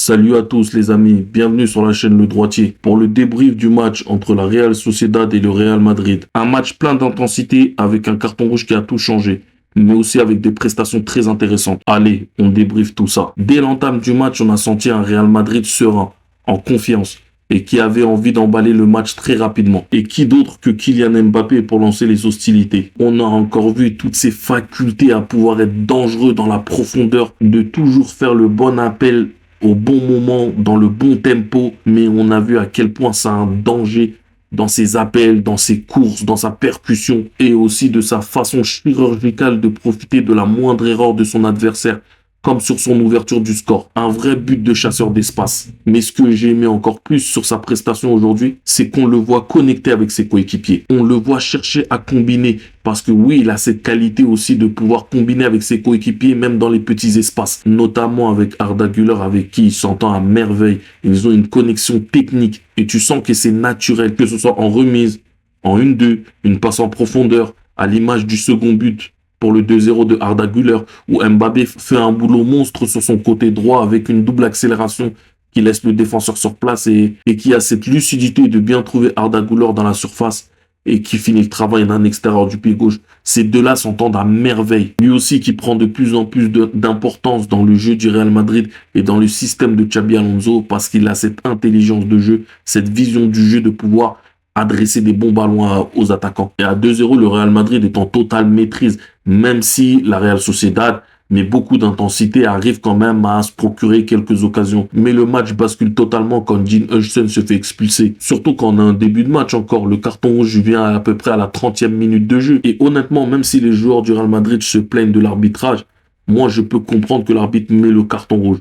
Salut à tous les amis, bienvenue sur la chaîne Le Droitier pour le débrief du match entre la Real Sociedad et le Real Madrid. Un match plein d'intensité avec un carton rouge qui a tout changé, mais aussi avec des prestations très intéressantes. Allez, on débriefe tout ça. Dès l'entame du match, on a senti un Real Madrid serein, en confiance, et qui avait envie d'emballer le match très rapidement. Et qui d'autre que Kylian Mbappé pour lancer les hostilités. On a encore vu toutes ses facultés à pouvoir être dangereux dans la profondeur, de toujours faire le bon appel au bon moment, dans le bon tempo, mais on a vu à quel point ça a un danger dans ses appels, dans ses courses, dans sa percussion, et aussi de sa façon chirurgicale de profiter de la moindre erreur de son adversaire, comme sur son ouverture du score. Un vrai but de chasseur d'espace. Mais ce que j'ai aimé encore plus sur sa prestation aujourd'hui, c'est qu'on le voit connecté avec ses coéquipiers. On le voit chercher à combiner, parce que oui, il a cette qualité aussi de pouvoir combiner avec ses coéquipiers, même dans les petits espaces, notamment avec Arda Güler, avec qui il s'entend à merveille. Ils ont une connexion technique, et tu sens que c'est naturel, que ce soit en remise, en 1-2, une passe en profondeur, à l'image du second but, pour le 2-0 de Arda Güler, où Mbappé fait un boulot monstre sur son côté droit avec une double accélération qui laisse le défenseur sur place et qui a cette lucidité de bien trouver Arda Güler dans la surface et qui finit le travail d'un extérieur du pied gauche. Ces deux-là s'entendent à merveille. Lui aussi qui prend de plus en plus d'importance dans le jeu du Real Madrid et dans le système de Xabi Alonso parce qu'il a cette intelligence de jeu, cette vision du jeu de pouvoir adresser des bons ballons aux attaquants. Et à 2-0, le Real Madrid est en totale maîtrise, même si la Real Sociedad met beaucoup d'intensité, arrive quand même à se procurer quelques occasions. Mais le match bascule totalement quand Dean Huijsen se fait expulser. Surtout quand on a un début de match encore. Le carton rouge vient à peu près à la 30e minute de jeu. Et honnêtement, même si les joueurs du Real Madrid se plaignent de l'arbitrage, moi je peux comprendre que l'arbitre met le carton rouge.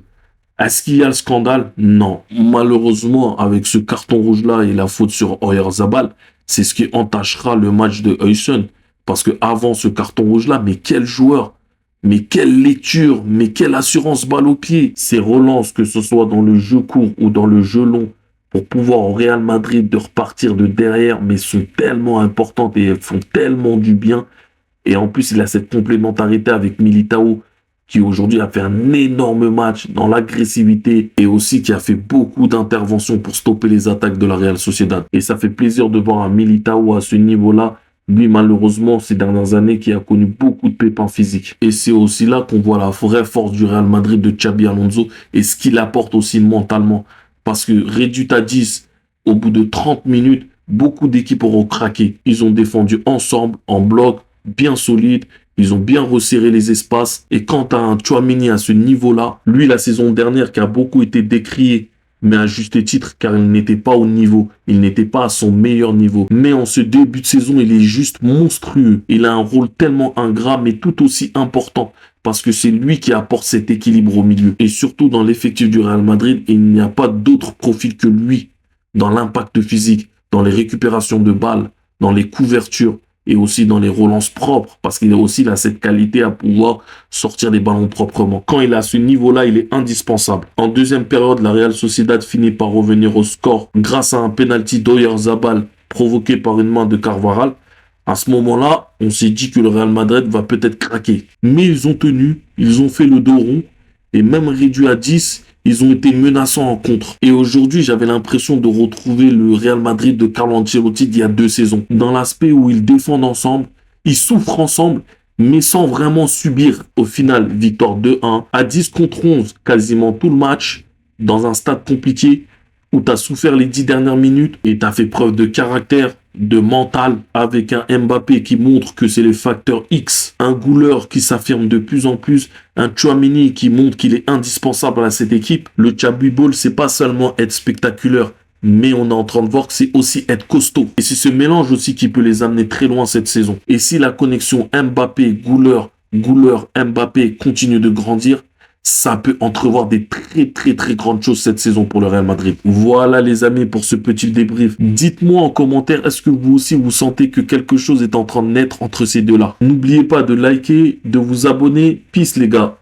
Est-ce qu'il y a le scandale? Non. Malheureusement, avec ce carton rouge-là et la faute sur Oyarzabal, c'est ce qui entachera le match de Huijsen. Parce que avant ce carton rouge-là, mais quel joueur, mais quelle lecture, mais quelle assurance balle au pied. Ces relances, que ce soit dans le jeu court ou dans le jeu long, pour pouvoir au Real Madrid de repartir de derrière, mais sont tellement importantes et elles font tellement du bien. Et en plus, il a cette complémentarité avec Militao, qui aujourd'hui a fait un énorme match dans l'agressivité et aussi qui a fait beaucoup d'interventions pour stopper les attaques de la Real Sociedad. Et ça fait plaisir de voir un Militao à ce niveau-là. Lui, malheureusement, ces dernières années, qui a connu beaucoup de pépins physiques. Et c'est aussi là qu'on voit la vraie force du Real Madrid de Xabi Alonso et ce qu'il apporte aussi mentalement. Parce que réduit à 10, au bout de 30 minutes, beaucoup d'équipes auront craqué. Ils ont défendu ensemble, en bloc, bien solide. Ils ont bien resserré les espaces. Et quant à un Tchouaméni à ce niveau-là, lui, la saison dernière, qui a beaucoup été décrié, mais à juste titre, car il n'était pas au niveau. Il n'était pas à son meilleur niveau. Mais en ce début de saison, il est juste monstrueux. Il a un rôle tellement ingrat, mais tout aussi important. Parce que c'est lui qui apporte cet équilibre au milieu. Et surtout dans l'effectif du Real Madrid, il n'y a pas d'autre profil que lui. Dans l'impact physique, dans les récupérations de balles, dans les couvertures, et aussi dans les relances propres, parce qu'il a aussi cette qualité à pouvoir sortir les ballons proprement. Quand il est à ce niveau-là, il est indispensable. En deuxième période, la Real Sociedad finit par revenir au score grâce à un penalty d'Oyarzabal provoqué par une main de Carvajal. À ce moment-là, on s'est dit que le Real Madrid va peut-être craquer. Mais ils ont tenu, ils ont fait le dos rond, et même réduit à 10, ils ont été menaçants en contre. Et aujourd'hui, j'avais l'impression de retrouver le Real Madrid de Carlo Ancelotti d'il y a 2 saisons. Dans l'aspect où ils défendent ensemble, ils souffrent ensemble, mais sans vraiment subir. Au final, victoire 2-1, à 10 contre 11, quasiment tout le match, dans un stade compliqué, où tu as souffert les 10 dernières minutes, et tu as fait preuve de caractère, de mental, avec un Mbappé qui montre que c'est le facteur X, un Güler qui s'affirme de plus en plus, un Tchouaméni qui montre qu'il est indispensable à cette équipe. Le Xabi Ball, c'est pas seulement être spectaculaire, mais on est en train de voir que c'est aussi être costaud. Et c'est ce mélange aussi qui peut les amener très loin cette saison. Et si la connexion Mbappé-Güler, Güler-Mbappé continue de grandir, ça peut entrevoir des très grandes choses cette saison pour le Real Madrid. Voilà les amis pour ce petit débrief. Dites-moi en commentaire, est-ce que vous aussi vous sentez que quelque chose est en train de naître entre ces deux-là? N'oubliez pas de liker, de vous abonner. Peace les gars.